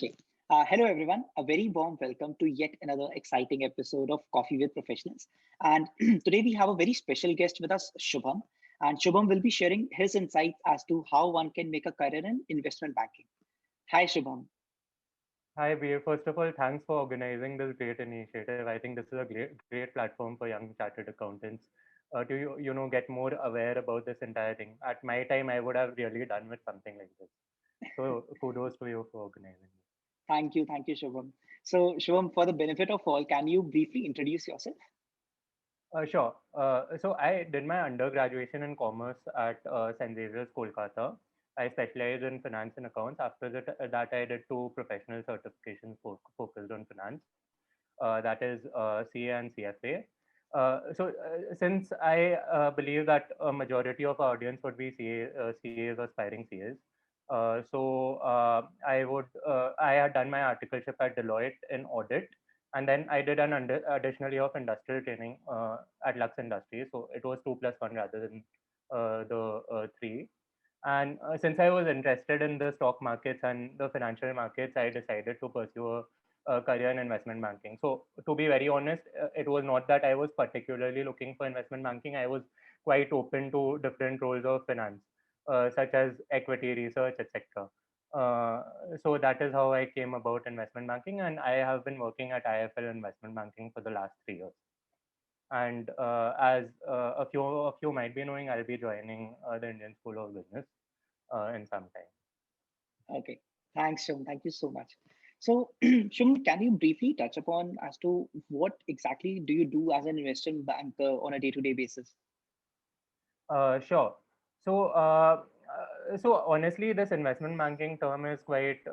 Okay. Hello, everyone. A very warm welcome to yet another exciting episode of Coffee with Professionals. And today we have a very special guest with us, Shubham. And Shubham will be sharing his insights as to how one can make a career in investment banking. Hi, Shubham. Hi, Veer. First of all, thanks for organizing this great initiative. I think this is a great platform for young chartered accountants to get more aware about this entire thing. At my time, I would have really done with something like this. So kudos to you for organizing this. Thank you. Thank you, Shubham. So, Shubham, for the benefit of all, can you briefly introduce yourself? Sure. So I did my undergraduation in commerce at St. Xavier's, Kolkata. I specialized in finance and accounts. After that I did two professional certifications focused on finance. That is CA and CFA. Since I believe that a majority of our audience would be CAs or aspiring CAs, I had done my articleship at Deloitte in audit, and then I did an additional year of industrial training at Lux Industries. So it was 2+1 rather than the three. And since I was interested in the stock markets and the financial markets, I decided to pursue a career in investment banking. So, to be very honest, it was not that I was particularly looking for investment banking. I was quite open to different roles of finance, such as equity research, etc. Uh, so that is how I came about investment banking, and I have been working at IFL Investment Banking for the last 3 years. And as a few might be knowing, I'll be joining the Indian School of Business in some time. Okay. Thanks, Shubham. Thank you so much. So, Shubham, can you briefly touch upon as to what exactly do you do as an investment banker on a day-to-day basis? Sure. So, so honestly, this investment banking term is quite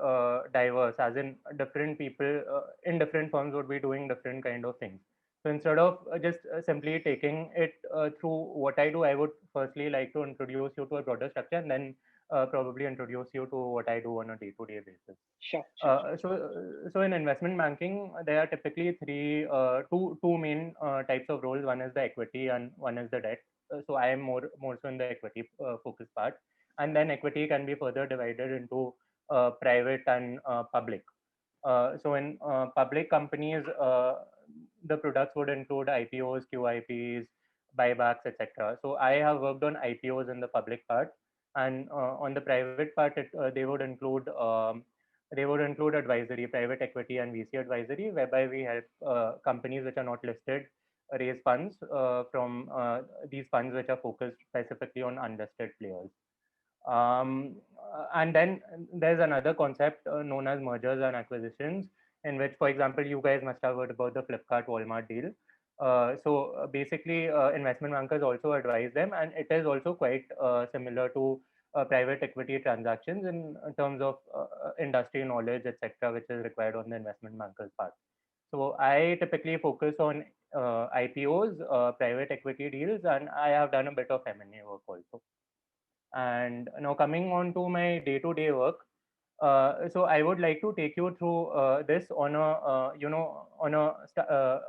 diverse, as in different people in different firms would be doing different kind of things. So instead of just simply taking it through what I do, I would firstly like to introduce you to a broader structure, and then probably introduce you to what I do on a day-to-day basis. Sure, sure, sure. So in investment banking, there are typically two main types of roles. One is the equity, and one is the debt. So I am more so in the equity focused part, and then equity can be further divided into private and public. So in public companies, the products would include IPOs, QIPs, buybacks, etc. So I have worked on IPOs in the public part, and on the private part, they would include advisory, private equity, and VC advisory, whereby we help companies which are not listed raise funds from these funds which are focused specifically on unlisted players. And then there's another concept known as mergers and acquisitions, in which, for example, you guys must have heard about the Flipkart Walmart deal. Basically, investment bankers also advise them, and it is also quite similar to private equity transactions in terms of industry knowledge, etc., which is required on the investment bankers part. So I typically focus on IPOs, private equity deals, and I have done a bit of M&A work also. And now coming on to my day-to-day work, so I would like to take you through this on a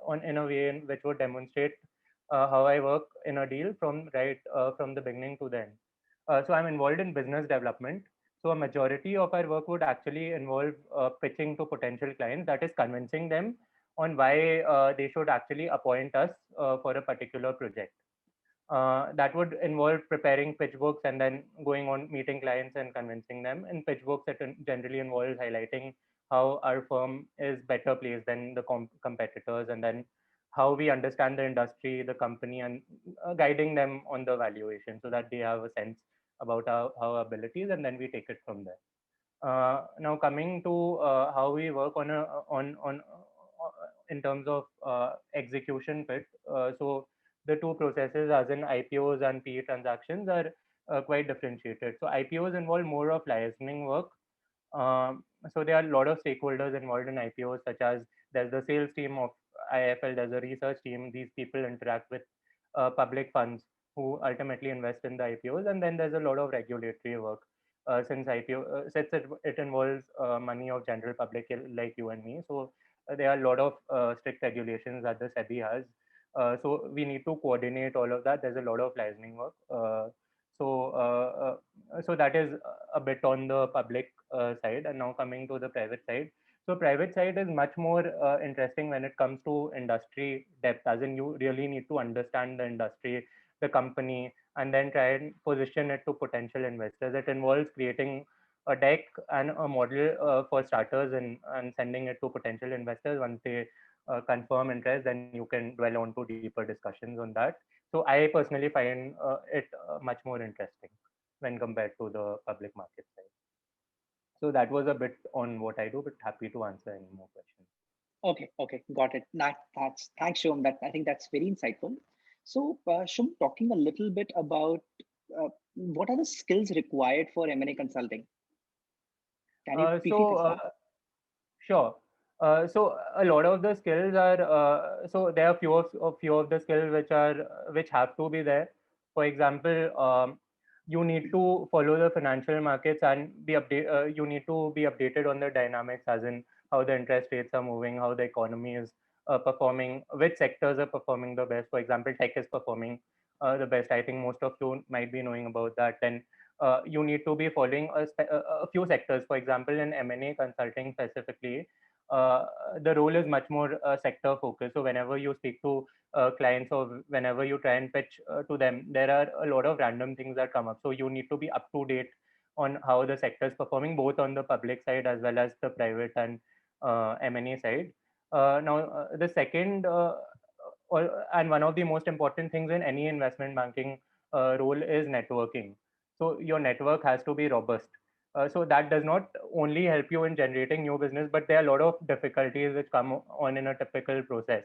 on in a way which would demonstrate how I work in a deal from the beginning to the end. So I'm involved in business development. So a majority of our work would actually involve pitching to potential clients, that is convincing them on why they should actually appoint us for a particular project. That would involve preparing pitch books and then going on meeting clients and convincing them. In pitch books, it generally involves highlighting how our firm is better placed than the competitors, and then how we understand the industry, the company, and guiding them on the valuation so that they have a sense about our abilities, and then we take it from there. Now coming to how we work on in terms of execution bit. So the two processes, as in IPOs and PE transactions, are quite differentiated. So IPOs involve more of licensing work. So there are a lot of stakeholders involved in IPOs, such as there's the sales team of IFL, there's a research team. These people interact with public funds who ultimately invest in the IPOs, and then there's a lot of regulatory work. Since it involves money of general public like you and me, so there are a lot of strict regulations that the SEBI has. So we need to coordinate all of that. There's a lot of licensing work. So that is a bit on the public side, and now coming to the private side. So private side is much more interesting when it comes to industry depth, as in you really need to understand the industry, the company, and then try and position it to potential investors. It involves creating a deck and a model for starters, and sending it to potential investors. Once they confirm interest, then you can dwell on to deeper discussions on that. So I personally find it much more interesting when compared to the public market side. So that was a bit on what I do, but happy to answer any more questions. Okay, okay, got it. That's thanks, Shom. That I think that's very insightful. So, Shom, talking a little bit about what are the skills required for M&A consulting? Can you Uh, briefly so touch that? uh, Sure. So a lot of the skills are so there are few of the skills which have to be there. For example, you need to follow the financial markets and be update. You need to be updated on the dynamics, as in how the interest rates are moving, how the economy is performing, which sectors are performing the best. For example, tech is performing the best. I think most of you might be knowing about that. Then you need to be following a few sectors. For example, in M&A consulting specifically, uh, the role is much more sector focused. So whenever you speak to clients, or whenever you try and pitch to them, there are a lot of random things that come up. So you need to be up to date on how the sector is performing, both on the public side as well as the private and M&A side. Now, the second and one of the most important things in any investment banking role is networking. So your network has to be robust. So that does not only help you in generating new business, but there are a lot of difficulties which come on in a typical process.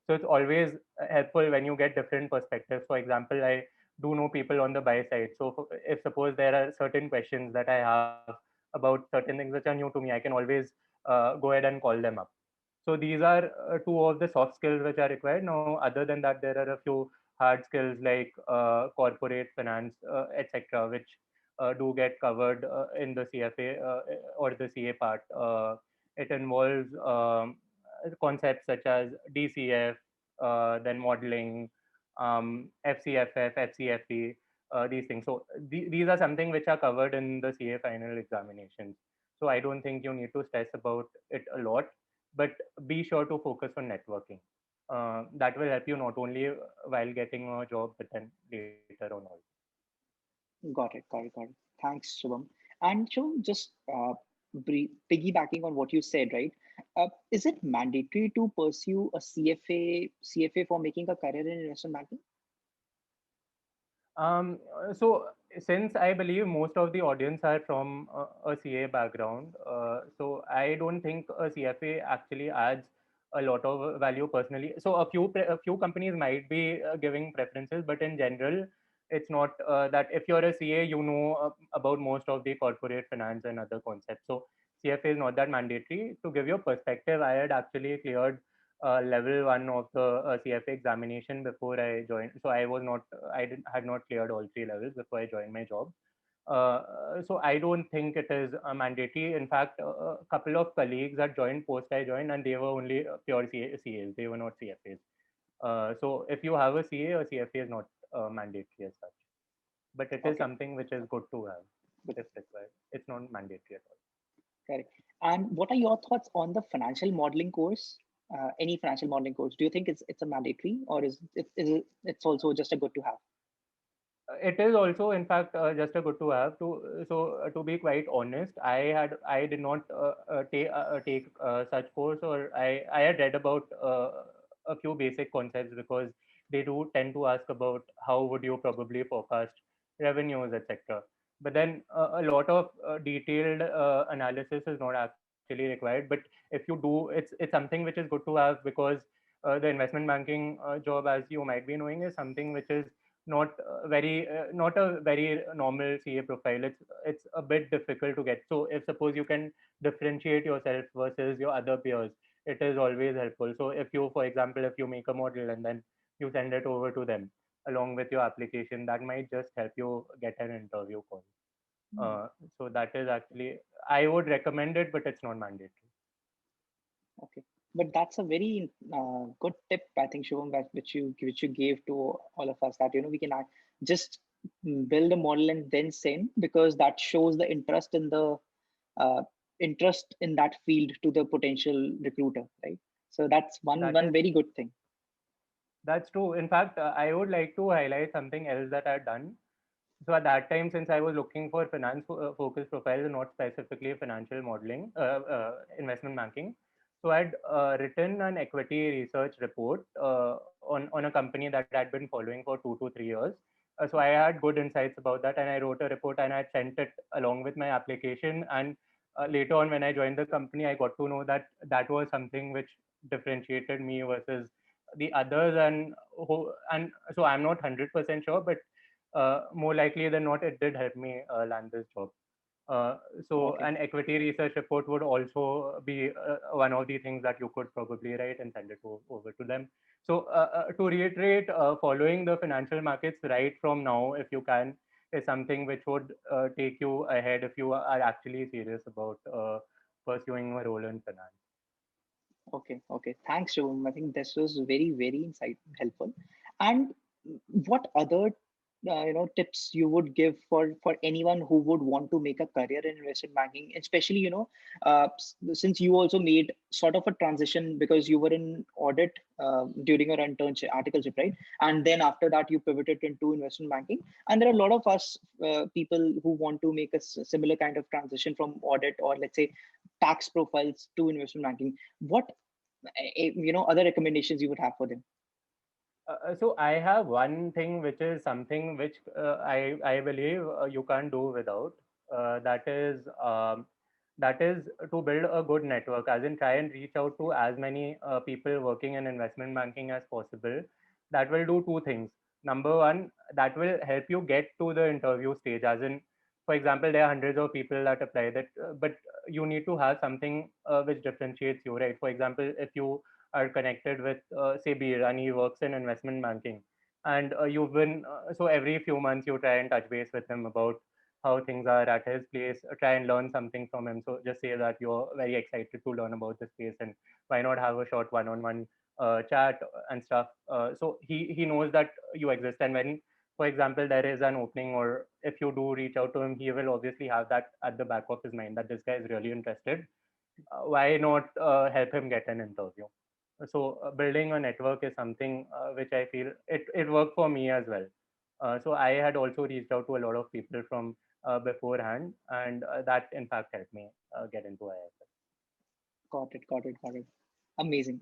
So it's always helpful when you get different perspectives. For example, I do know people on the buy side. So if suppose there are certain questions that I have about certain things which are new to me, I can always go ahead and call them up. So these are two of the soft skills which are required. Now, other than that, there are a few hard skills like corporate finance, etc., which do get covered in the CFA or the CA part. It involves concepts such as DCF, then modeling, FCFF, FCFE, these things. So these are something which are covered in the CA final examinations. So I don't think you need to stress about it a lot, but be sure to focus on networking. That will help you not only while getting a job, but then later on also. Got it, got it, got it. Thanks, Shubham. And Shubham, just piggybacking on what you said, right? Is it mandatory to pursue a CFA for making a career in investment banking? So since I believe most of the audience are from a CA background, so I don't think a CFA actually adds a lot of value personally. So a few companies might be giving preferences, but in general, it's not that if you're a CA, you know about most of the corporate finance and other concepts. So CFA is not that mandatory. To give you a perspective, I had actually cleared level one of the CFA examination before I joined. So I was not, I did, had not cleared all three levels before I joined my job. So I don't think it is mandatory. In fact, a couple of colleagues had joined post I joined, and they were only pure CAs. They were not CFAs. So if you have a CA, a CFA is not mandatory as such, but it is Okay, something which is good to have good, if required. It's not mandatory at all. correct. And what are your thoughts on the financial modeling course? Any financial modeling course? Do you think it's a mandatory, or it's also just a good to have? It is also, in fact, just a good to have. To be quite honest, I did not take such course, or I had read about a few basic concepts, because they do tend to ask about how would you probably forecast revenues, etc. But then a lot of detailed analysis is not actually required. But if you do, it's something which is good to have, because the investment banking job, as you might be knowing, is something which is not a very normal CA profile. It's a bit difficult to get. So if suppose you can differentiate yourself versus your other peers, it is always helpful. So if you, for example, if you make a model and then you send it over to them along with your application, that might just help you get an interview call. Hmm. So that is actually, I would recommend it, but it's not mandatory. Okay, but that's a very good tip, I think, Shubham, which you gave to all of us, that we can just build a model and then send, because that shows the uh, interest in that field to the potential recruiter, right? So that's one That one is very good thing. that's true. In fact, I would like to highlight something else that I've done. So at that time, since I was looking for finance focused profiles and not specifically financial modeling, investment banking, so I'd written an equity research report on a company that I'd been following for 2 to 3 years. So I had good insights about that, and I wrote a report and I sent it along with my application. And later on, when I joined the company, I got to know that that was something which differentiated me versus the others, and so I'm not 100% sure, but more likely than not, it did help me land this job. Uh, so Got it. an equity research report would also be one of the things that you could probably write and send it over to them. So to reiterate, following the financial markets right from now, if you can, is something which would take you ahead if you are actually serious about pursuing a role in finance. Okay. Thanks, Shubham. I think this was very insight helpful. And what other tips you would give for anyone who would want to make a career in investment banking, especially since you also made sort of a transition because you were in audit during your internship articleship, right? And then after that you pivoted into investment banking. And there are a lot of us people who want to make a similar kind of transition from audit or let's say tax profiles to investment banking. What other recommendations you would have for them? So I have one thing which is something which I believe you can't do without. That is to build a good network, as in try and reach out to as many people working in investment banking as possible. That will do two things. Number one, that will help you get to the interview stage. As in, for example, there are hundreds of people that apply that, but you need to have something which differentiates you, right? For example, if you are connected with, say, Beer, and he works in investment banking. And you've been, so every few months you try and touch base with him about how things are at his place, try and learn something from him. So just say that you're very excited to learn about this place, and why not have a short one on one chat and stuff. So he knows that you exist. And when, for example, there is an opening, or if you do reach out to him, he will obviously have that at the back of his mind that this guy is really interested. Why not help him get an interview? So building a network is something which I feel it worked for me as well. So I had also reached out to a lot of people from beforehand, and that in fact helped me get into IFS. Got it. Amazing.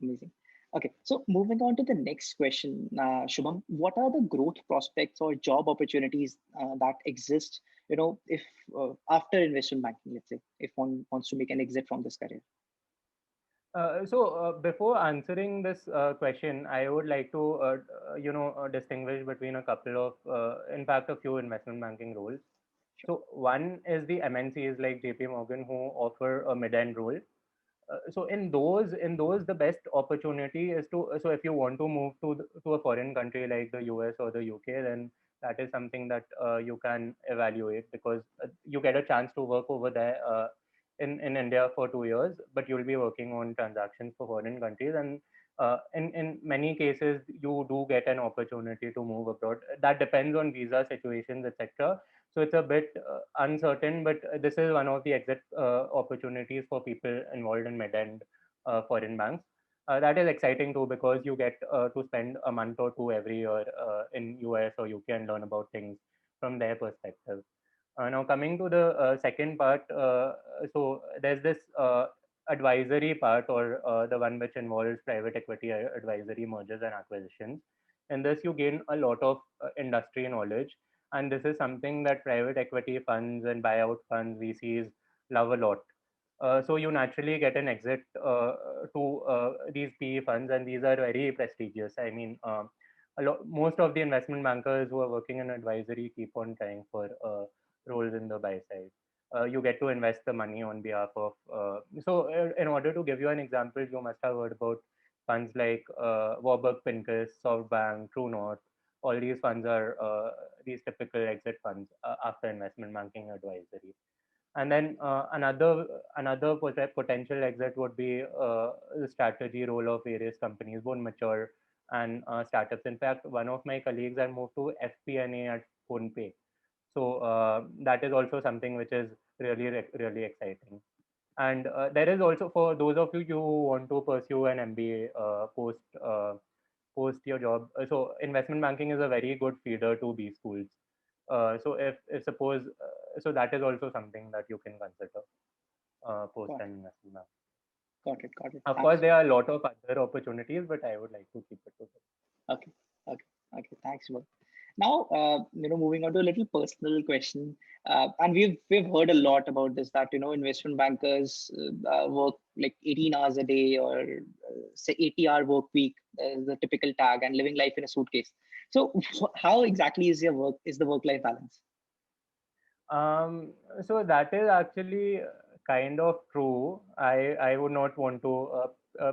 Okay, so moving on to the next question, Shubham, what are the growth prospects or job opportunities that exist, if after investment banking, let's say, if one wants to make an exit from this career? So before answering this question, I would like to distinguish between a couple of, in fact, a few investment banking roles. Sure. So one is the MNCs like JP Morgan, who offer a mid-end role. So in those the best opportunity is to, so if you want to move to a foreign country like the US or the UK, then that is something that you can evaluate, because you get a chance to work over there in India for 2 years, but you'll be working on transactions for foreign countries. And in many cases you do get an opportunity to move abroad. That depends on visa situations, etc. So it's a bit uncertain, but this is one of the exit opportunities for people involved in mid-end foreign banks. That is exciting too, because you get to spend a month or two every year in US or UK and learn about things from their perspective. Now coming to the second part, so there's this advisory part, or the one which involves private equity advisory, mergers and acquisitions. In this, you gain a lot of industry knowledge, and this is something that private equity funds and buyout funds, VCs, love a lot. So you naturally get an exit to these PE funds, and these are very prestigious. I mean, most of the investment bankers who are working in advisory keep on trying for roles in the buy side. You get to invest the money on behalf of. In order to give you an example, you must have heard about funds like Warburg Pincus, SoftBank, True North. All these funds are these typical exit funds after investment banking advisory. And then another potential exit would be the strategy role of various companies, both mature and startups. In fact, one of my colleagues had moved to FP&A at phone pay. So that is also something which is really exciting. And there is also, for those of you who want to pursue an MBA post your job. So investment banking is a very good feeder to these schools. So if suppose, so that is also something that you can consider post Got an investment bank. got it. Got it. Of course, Thanks. there are a lot of other opportunities, but I would like to keep it to this. Okay. Okay. Okay. Thanks, Shubham. Now, moving on to a little personal question, and we've heard a lot about this, that investment bankers work like 18 hours a day, or say 80-hour work week is the typical tag, and living life in a suitcase. So, how exactly is the work life balance? So that is actually kind of true. I would not want to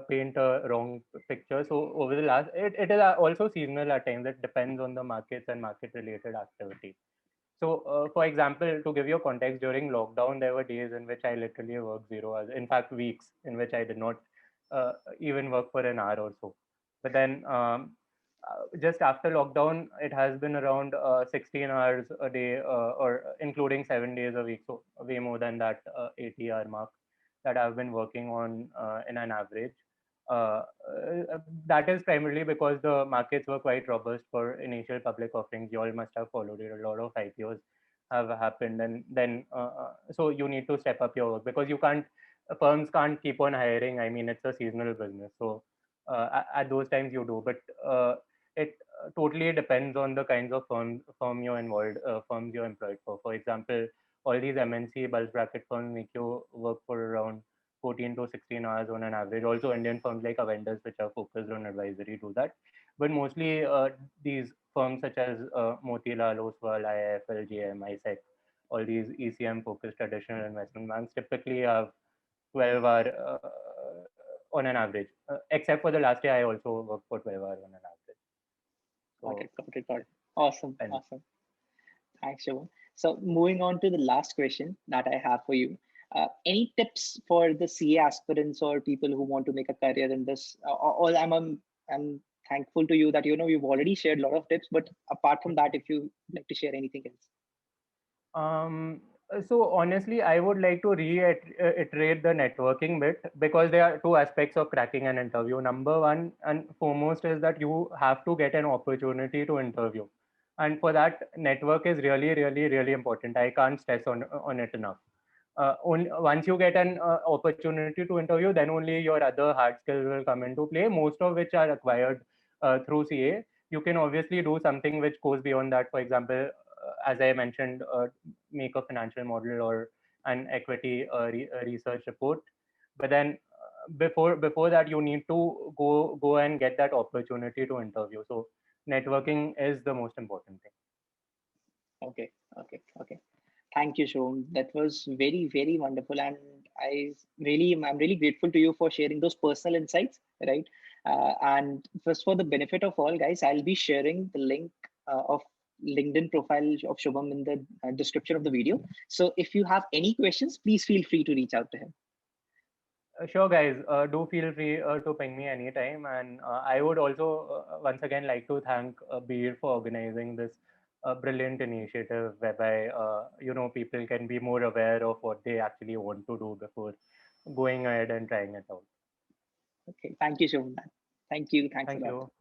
paint a wrong picture. So over the last, it is also seasonal at times. It depends on the markets and market related activity. So, for example, to give you context, during lockdown, there were days in which I literally worked 0 hours. In fact, weeks in which I did not even work for an hour or so. But then, just after lockdown, it has been around 16 hours a day, or including 7 days a week. So, way more than that 80-hour mark that I've been working on in an average. Uh, that is primarily because the markets were quite robust for initial public offerings. You all must have followed it. A lot of IPOs have happened, and then so you need to step up your work because you can't. Firms can't keep on hiring. I mean, it's a seasonal business, so at those times you do. But it totally depends on the kinds of firm you're involved, firms you're employed for. For example, all these MNC bulge bracket firms make you work for around 14 to 16 hours on an average. Also, Indian firms like Avendus, which are focused on advisory, do that. But mostly these firms such as Motilal Oswal, IIFL, JM, ISEC, all these ECM focused traditional investment banks typically have 12-hour on an average. Except for the last year, I also worked for 12 hours on an average. Got So it. Got it. Got it. Awesome. and Awesome. Thanks, Shubham. So, moving on to the last question that I have for you. Any tips for the CA aspirants or people who want to make a career in this? All I'm thankful to you that you've already shared a lot of tips, but apart from that, if you like to share anything else. Um, so honestly, I would like to reiterate the networking bit because there are two aspects of cracking an interview. Number one and foremost is that you have to get an opportunity to interview, and for that, network is really important. I can't stress on it enough. Once you get an opportunity to interview, then only your other hard skills will come into play, most of which are acquired through CA. You can obviously do something which goes beyond that. For example, as I mentioned, make a financial model or an equity research report. But then before that, you need to go and get that opportunity to interview. So networking is the most important thing. Okay, okay, okay. Thank you, Shom. That was very wonderful, and I'm really grateful to you for sharing those personal insights, right? And first, for the benefit of all guys, I'll be sharing the link of LinkedIn profile of Shubham in the description of the video. So if you have any questions, please feel free to reach out to him. Sure, guys. Do feel free to ping me anytime. And I would also once again like to thank Beer for organizing this brilliant initiative, whereby people can be more aware of what they actually want to do before going ahead and trying it out. Okay, thank you, Shubham. Thank you. Thanks a Thank lot. you.